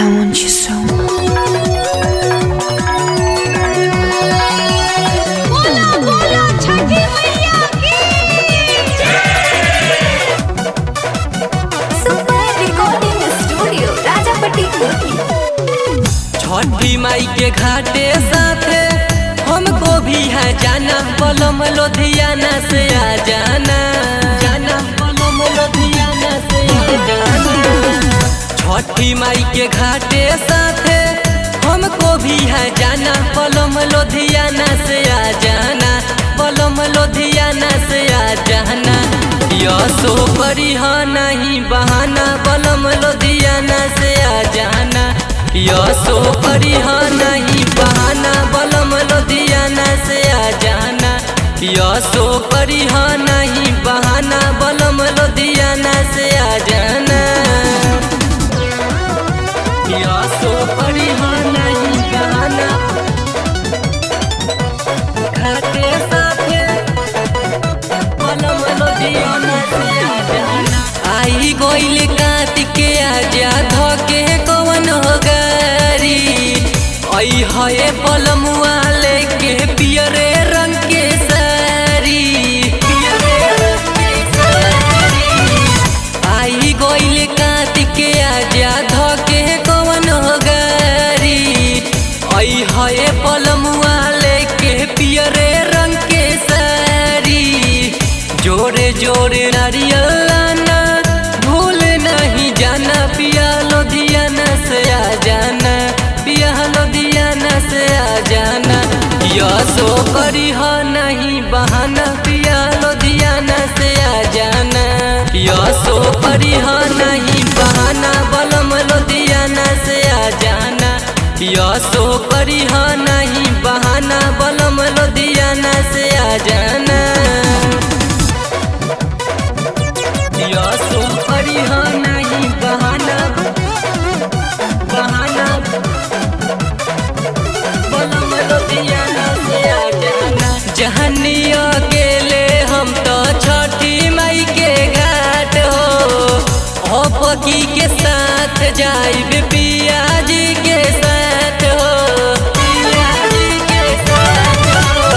I want you so. बोलो बोलो छठी मैया की सुपर रिकॉर्डिंग स्टूडियो राजापट्टी कोठी। छठी माई के घाटे साथे हमको भी है जाना, पलम लुधियाना से आ जाना, जाना पलम लुधियाना से आ जाना। छठी माई के घाटे साथे हमको भी है जाना, पलम लुधियाना से आ जाना, पलम लुधियाना से आ जाना। यसो परिह नहीं बहाना, पलम लुधियाना से आ जाना। यसो परिह नहीं बहाना, पलम लुधियाना से आ जाना। यसो परिह नहीं बहाना, पलम लुधियाना से आ जाना। यसो परिह नहीं बहाना, घाटे साथे पलम लुधियाना से आ जाना। आई गोइल कार्तिक आजा धके कवन हो गारी, आई है पलमुआ लेके पियरे रंग के सारी, पियरे रंग के सारी। आई गोइल कार्तिक आजा धके कवन हो गारी, आई है पलमुआ लेके पियरे रंग के सारी। जोरे जोरे नारियल लाना, भूल नहीं जाना, पिया लुधियाना से आ जाना, पिया लुधियाना से आ जाना। यसो परिह नहीं बहाना, पिया लुधियाना से आ जाना। यसो परिह नहीं बहाना, बलम लुधियाना से आ जाना। यसो परिह नहीं बहाना, बलम लुधियाना से आ जाना। यसो परिह नहीं बहाना, बहाना बलम लुधियाना से आ जाना। जहनी अकेले हम तो छठी माई के घाट हो, पकी के साथ जाइब पिया जी के साथ हो, पिया जी के साथ हो।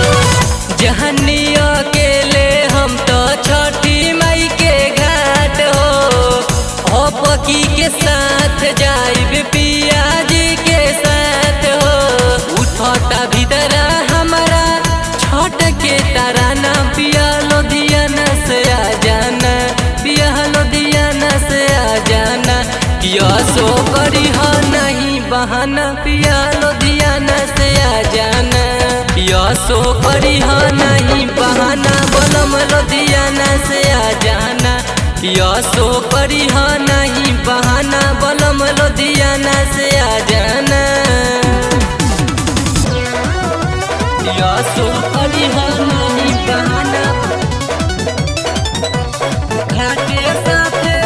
जहनी अकेले हम तो छठी माई के घाट हो, पकी के साथ जाइब पिया जी के साथ हो। उठता भीतर हमारा छठ के तराना, पिया लुधियाना से आ जाना, पिया लुधियाना से आ जाना। यसो परिह नहीं बहाना, पिया लुधियाना से आ जाना। यसो परिह नहीं बहाना, बलम लुधियाना से आ जाना। यसो परिह नहीं बहाना, बलम लुधियाना से आ जाना। यसो परिह नहीं बहाना, घाटे साथे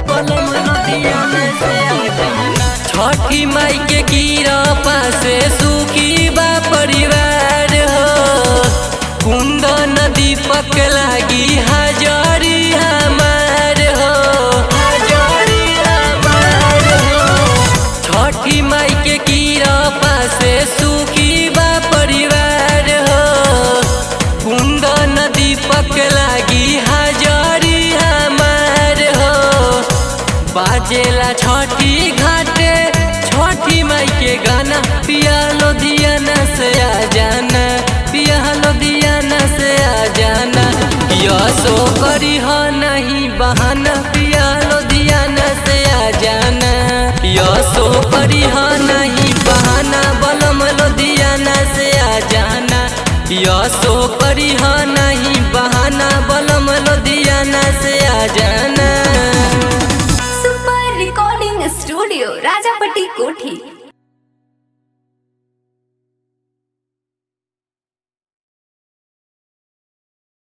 पलम लुधियाना से आ जाना। छठी माई के कृपा से सुखी बा परिवार हो, कुंदन दीपक लागी हाजरी हमार हो, हाजरी हमार हो। छठी माई के कृपा से सुखी बा परिवार हो, कुंदन दीपक लागी हाजरी हमार हो। बाजेला छठी घाटे छठी माई के गाना, पिया लुधियाना से आ जाना, पिया लुधियाना से आ जाना। यसो परिह नहीं बहाना, पिया लुधियाना से आ जाना। यसो परिह नहीं बहाना, बलम लुधियाना से आ जाना। यसो परिह नहीं बहाना, बलम लुधियाना से आ जाना।